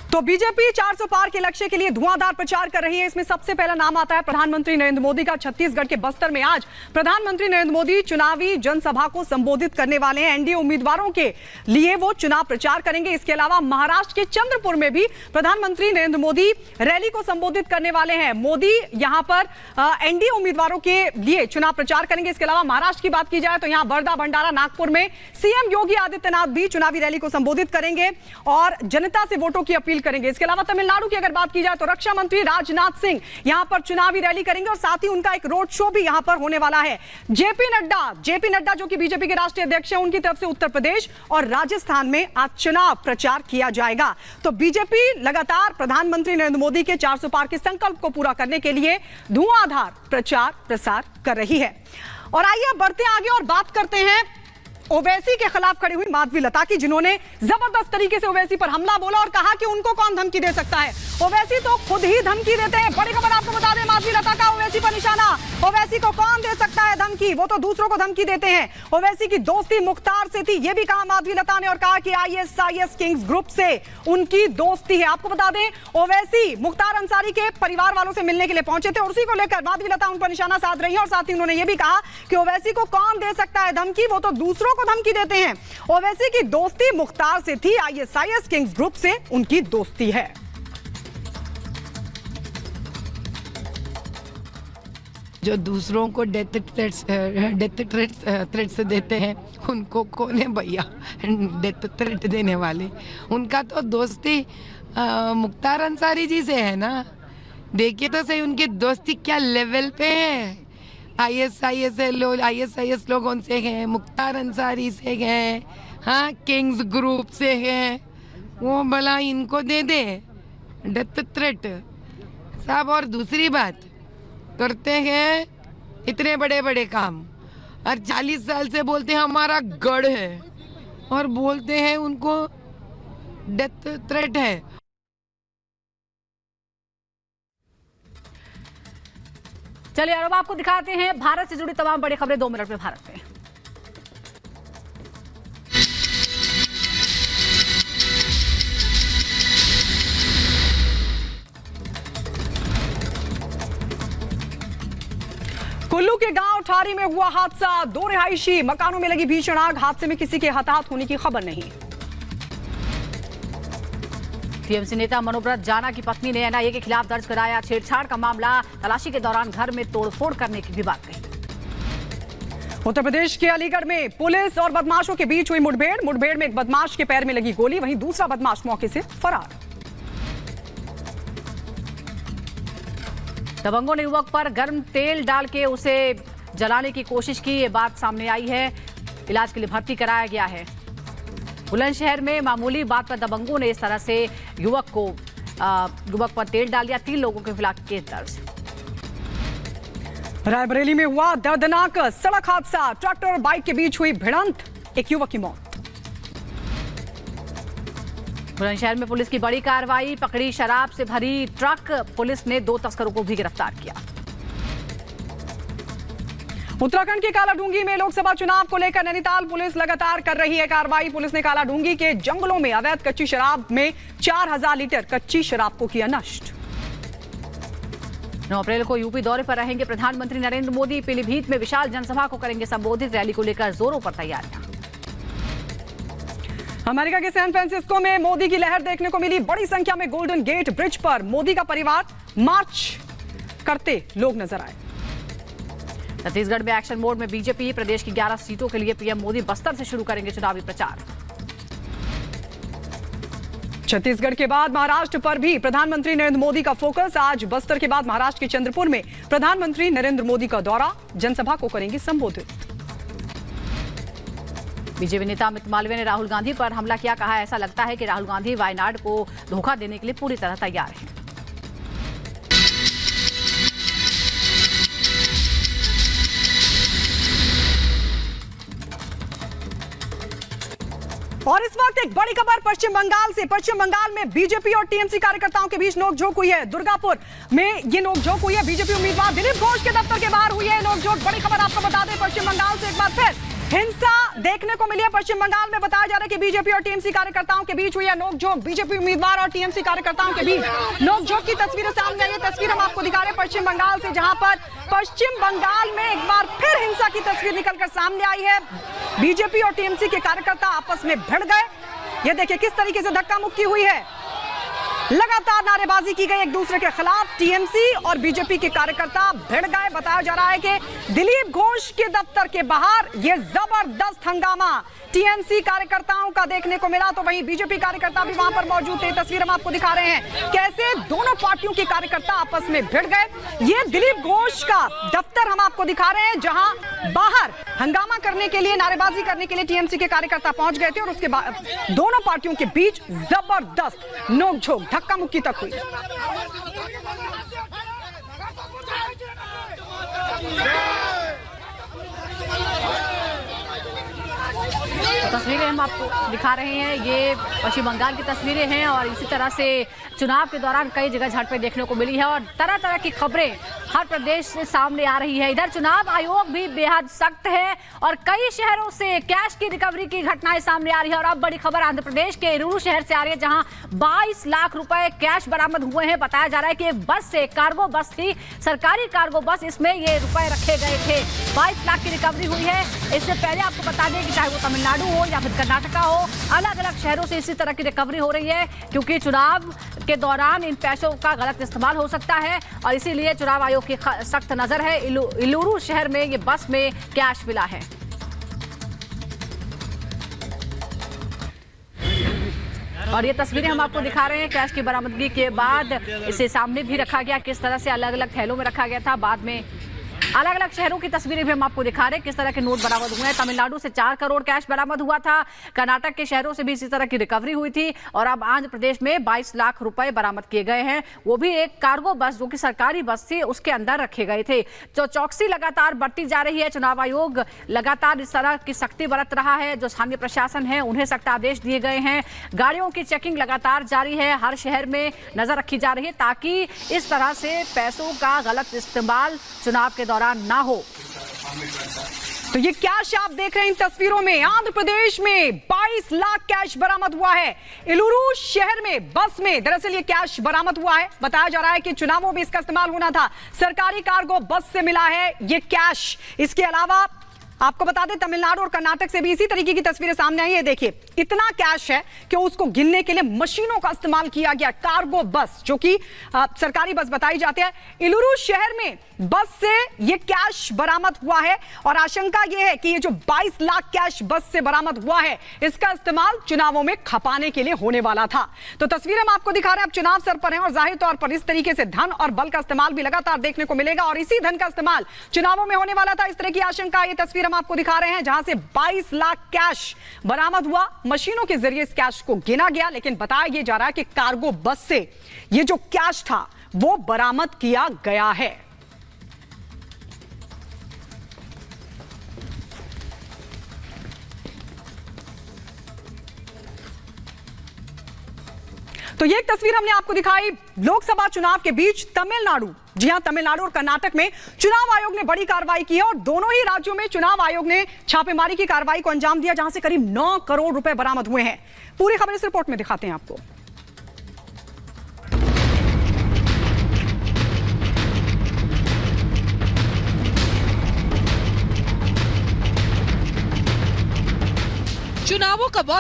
तो बीजेपी 400 पार के लक्ष्य के लिए धुआंधार प्रचार कर रही है। इसमें सबसे पहला नाम आता है प्रधानमंत्री नरेंद्र मोदी का। छत्तीसगढ़ के बस्तर में आज प्रधानमंत्री नरेंद्र मोदी चुनावी जनसभा को संबोधित करने वाले हैं। एनडीए उम्मीदवारों के लिए वो चुनाव प्रचार करेंगे। इसके अलावा महाराष्ट्र के चंद्रपुर में भी प्रधानमंत्री नरेंद्र मोदी रैली को संबोधित करने वाले हैं। मोदी यहां पर एनडीए उम्मीदवारों के लिए चुनाव प्रचार करेंगे। इसके अलावा महाराष्ट्र की बात की जाए तो यहां वर्धा, भंडारा, नागपुर में सीएम योगी आदित्यनाथ भी चुनावी रैली को संबोधित करेंगे और जनता से वोटों की अपील करेंगे। इसके अलावा तमिलनाडु की अगर बात की जाए तो रक्षा मंत्री राजनाथ सिंह यहां पर चुनावी रैली करेंगे और साथ ही उनका एक रोड शो भी यहां पर होने वाला है। जेपी नड्डा जो कि बीजेपी के राष्ट्रीय अध्यक्ष हैं, उनकी तरफ से उत्तर प्रदेश और राजस्थान में आज चुनाव प्रचार किया जाएगा। तो बीजेपी लगातार प्रधानमंत्री नरेंद्र मोदी के 400 पार के संकल्प को पूरा करने के लिए धुआंधार प्रचार प्रसार कर रही है। और आइए बढ़ते आगे और बात करते हैं ओवैसी के खिलाफ खड़ी हुई माधवी लता की, जिन्होंने जबरदस्त तरीके से ओवैसी पर हमला बोला और कहा कि उनको कौन धमकी दे सकता है। ओवैसी तो खुद ही धमकी देते हैं। बड़ी खबर आपको बता दें, माधवी लता का ओवैसी पर निशाना। ओवैसी को कौन दे सकता है धमकी? वो तो दूसरों को धमकी देते हैं। ओवैसी की दोस्ती मुख्तार से थी, ये भी कहा माधवी लता ने, और कहा कि आईएसआईएस किंग्स ग्रुप से उनकी दोस्ती है। आपको बता दें, ओवैसी मुख्तार अंसारी के परिवार वालों से मिलने के लिए पहुंचे थे और उसी को लेकर माधवी लता उन पर निशाना साध रही है। और साथ ही उन्होंने ये भी कहा कि ओवैसी को कौन दे सकता है धमकी? वो तो दूसरों को धमकी देते हैं। ओवैसी की दोस्ती मुख्तार से थी, आईएसआईएस किंग्स ग्रुप से उनकी दोस्ती है। जो दूसरों को डेथ थ्रेट्स देते हैं, उनको कौन है भैया डेथ थ्रेट देने वाले? उनका तो दोस्ती मुख्तार अंसारी जी से है ना। देखिए तो सही उनकी दोस्ती क्या लेवल पे है। आईएसआईएस लोगों से हैं, मुख्तार अंसारी से हैं, हाँ किंग्स ग्रुप से हैं। वो भला इनको दे दे डेथ थ्रेट साहब। और दूसरी बात, करते हैं इतने बड़े बड़े काम और 40 साल से बोलते हैं हमारा गढ़ है और बोलते हैं उनको डेथ थ्रेट है। चलिए अब आपको दिखाते हैं भारत से जुड़ी तमाम बड़ी खबरें 2 मिनट में भारत में। कुल्लू के गांव ठारी में हुआ हादसा। 2 रिहायशी मकानों में लगी भीषण आग। हादसे में किसी के हताहत होने की खबर नहीं। टीएमसी नेता मनोव्रत जाना की पत्नी ने एनआईए के खिलाफ दर्ज कराया छेड़छाड़ का मामला। तलाशी के दौरान घर में तोड़फोड़ करने की भी बात कही। उत्तर प्रदेश के अलीगढ़ में पुलिस और बदमाशों के बीच हुई मुठभेड़ में एक बदमाश के पैर में लगी गोली, वहीं दूसरा बदमाश मौके से फरार। दबंगों ने युवक पर गर्म तेल डाल के उसे जलाने की कोशिश की, ये बात सामने आई है। इलाज के लिए भर्ती कराया गया है। बुलंदशहर में मामूली बात पर दबंगों ने इस तरह से युवक पर तेल डाल दिया। 3 लोगों के खिलाफ केस दर्ज। रायबरेली में हुआ दर्दनाक सड़क हादसा। ट्रैक्टर और बाइक के बीच हुई भिड़ंत, एक युवक की मौत। बुलंदशहर में पुलिस की बड़ी कार्रवाई, पकड़ी शराब से भरी ट्रक। पुलिस ने 2 तस्करों को भी गिरफ्तार किया। उत्तराखंड के कालाढूंगी में लोकसभा चुनाव को लेकर नैनीताल पुलिस लगातार कर रही है कार्रवाई। पुलिस ने कालाढूंगी के जंगलों में अवैध कच्ची शराब में 4000 लीटर कच्ची शराब को किया नष्ट। 9 अप्रैल को यूपी दौरे पर रहेंगे प्रधानमंत्री नरेंद्र मोदी। पीलीभीत में विशाल जनसभा को करेंगे संबोधित। रैली को लेकर जोरों पर तैयारियां। अमेरिका के सैन फ्रांसिस्को में मोदी की लहर देखने को मिली। बड़ी संख्या में गोल्डन गेट ब्रिज पर मोदी का परिवार मार्च करते लोग नजर आए। छत्तीसगढ़ में एक्शन मोड में बीजेपी। प्रदेश की 11 सीटों के लिए पीएम मोदी बस्तर से शुरू करेंगे चुनावी प्रचार। छत्तीसगढ़ के बाद महाराष्ट्र पर भी प्रधानमंत्री नरेंद्र मोदी का फोकस। आज बस्तर के बाद महाराष्ट्र के चंद्रपुर में प्रधानमंत्री नरेंद्र मोदी का दौरा। जनसभा को करेंगे संबोधित। बीजेपी नेता अमित मालवीय ने राहुल गांधी पर हमला किया। कहा ऐसा लगता है कि राहुल गांधी वायनाड को धोखा देने के लिए पूरी तरह तैयार हैं। और इस वक्त एक बड़ी खबर पश्चिम बंगाल से। पश्चिम बंगाल में बीजेपी और टीएमसी कार्यकर्ताओं के बीच नोकझोंक हुई है। दुर्गापुर में ये नोकझोंक हुई है। बीजेपी उम्मीदवार दिलीप घोष के दफ्तर के बाहर हुई है नोकझोंक। बड़ी खबर आपको बता दें पश्चिम बंगाल से एक बार फिर हिंसा देखने को मिली है पश्चिम बंगाल में। बताया जा रहा है कि बीजेपी और टीएमसी कार्यकर्ताओं के बीच हुई है नोकझोंक। बीजेपी उम्मीदवार और टीएमसी कार्यकर्ताओं के बीच नोकझोंक की तस्वीरें सामने आई है। तस्वीर हम आपको दिखा रहे हैं पश्चिम बंगाल से, जहां पर पश्चिम बंगाल में एक बार फिर हिंसा की तस्वीर निकलकर सामने आई है। बीजेपी और टीएमसी के कार्यकर्ता आपस में भिड़ गए। ये देखिए किस तरीके से धक्का मुक्की हुई है। लगातार नारेबाजी की गई एक दूसरे के खिलाफ। टीएमसी और बीजेपी के कार्यकर्ता भिड़ गए। बताया जा रहा है कि दिलीप घोष के दफ्तर के बाहर यह जबरदस्त हंगामा टीएमसी कार्यकर्ताओं का देखने को मिला, तो वहीं बीजेपी कार्यकर्ता भी वहां पर मौजूद थे। तस्वीर हम आपको दिखा रहे हैं कैसे दोनों पार्टियों के कार्यकर्ता आपस में भिड़ गए। ये दिलीप घोष का दफ्तर हम आपको दिखा रहे हैं, जहां बाहर हंगामा करने के लिए, नारेबाजी करने के लिए टीएमसी के कार्यकर्ता पहुंच गए थे और उसके बाद दोनों पार्टियों के बीच जबरदस्त नोकझोंक, धक्का मुक्की तक हुई। तस्वीरें हम आपको दिखा रहे हैं, ये पश्चिम बंगाल की तस्वीरें हैं और इसी तरह से चुनाव के दौरान कई जगह झड़पें देखने को मिली है और तरह तरह की खबरें हर प्रदेश से सामने आ रही है। इधर चुनाव आयोग भी बेहद सख्त है और कई शहरों से कैश की रिकवरी की घटनाएं सामने आ रही है। और अब बड़ी खबर आंध्र प्रदेश के इलूरू शहर से आ रही है, जहां 22 लाख रुपए कैश बरामद हुए हैं। बताया जा रहा है कि एक बस से, कार्गो बस थी, सरकारी कार्गो बस, इसमें ये रुपए रखे गए थे। 22 लाख की रिकवरी हुई है। इससे पहले आपको बता दें कि चाहे वो तमिलनाडु हो या फिर कर्नाटका हो, अलग अलग शहरों से इसी तरह की रिकवरी हो रही है, क्योंकि चुनाव के दौरान इन पैसों का गलत इस्तेमाल हो सकता है और इसीलिए चुनाव आयोग की सख्त नजर है। इलूरू शहर में ये बस में कैश मिला है। और ये तस्वीरें हम आपको दिखा रहे हैं कैश की बरामदगी के बाद इसे सामने भी रखा गया, किस तरह से अलग अलग थैलों में रखा गया था। बाद में अलग अलग शहरों की तस्वीरें भी हम आपको दिखा रहे हैं किस तरह के नोट बरामद हुए हैं। तमिलनाडु से 4 करोड़ कैश बरामद हुआ था, कर्नाटक के शहरों से भी इसी तरह की रिकवरी हुई थी और अब आंध्र प्रदेश में 22 लाख रुपए बरामद किए गए हैं। वो भी एक कार्गो बस जो कि सरकारी बस थी उसके अंदर रखे गए थे। तो चौकसी लगातार बढ़ती जा रही है। चुनाव आयोग लगातार इस तरह की सख्ती बरत रहा है। जो स्थानीय प्रशासन है उन्हें सख्त आदेश दिए गए हैं। गाड़ियों की चेकिंग लगातार जारी है, हर शहर में नजर रखी जा रही है ताकि इस तरह से पैसों का गलत इस्तेमाल चुनाव के दौरान ना हो। तो ये कैश आप देख रहे हैं इन तस्वीरों में, आंध्र प्रदेश में 22 लाख कैश बरामद हुआ है। इलूरू शहर में बस में दरअसल ये कैश बरामद हुआ है। बताया जा रहा है कि चुनावों में इसका इस्तेमाल होना था। सरकारी कार्गो बस से मिला है ये कैश। इसके अलावा आपको बता दें तमिलनाडु और कर्नाटक से भी इसी तरीके की तस्वीरें सामने आई है। देखिए इतना कैश है कि उसको गिनने के लिए मशीनों का इस्तेमाल किया गया। कार्गो बस जो कि सरकारी बस बताई जाती है, इलूरू शहर में बस से ये कैश बरामद हुआ है और आशंका यह है कि ये जो 22 लाख कैश बस से बरामद हुआ है इसका इस्तेमाल चुनावों में खपाने के लिए होने वाला था। तो तस्वीरें हम आपको दिखा रहे हैं, अब चुनाव सर पर है और जाहिर तौर पर इस तरीके से धन और बल का इस्तेमाल भी लगातार देखने को मिलेगा और इसी धन का इस्तेमाल चुनावों में होने वाला था। इस तरह की आशंका, ये तस्वीर हम आपको दिखा रहे हैं जहां से 22 लाख कैश बरामद हुआ। मशीनों के जरिए इस कैश को गिना गया, लेकिन बताया यह जा रहा है कि कार्गो बस से यह जो कैश था वो बरामद किया गया है। तो ये एक तस्वीर हमने आपको दिखाई लोकसभा चुनाव के बीच तमिलनाडु, जी हां तमिलनाडु और कर्नाटक में चुनाव आयोग ने बड़ी कार्रवाई की है और दोनों ही राज्यों में चुनाव आयोग ने छापेमारी की कार्रवाई को अंजाम दिया, जहां से करीब 9 करोड़ रुपए बरामद हुए हैं। पूरी खबर इस रिपोर्ट में दिखाते हैं आपको। चुनावों का वक्त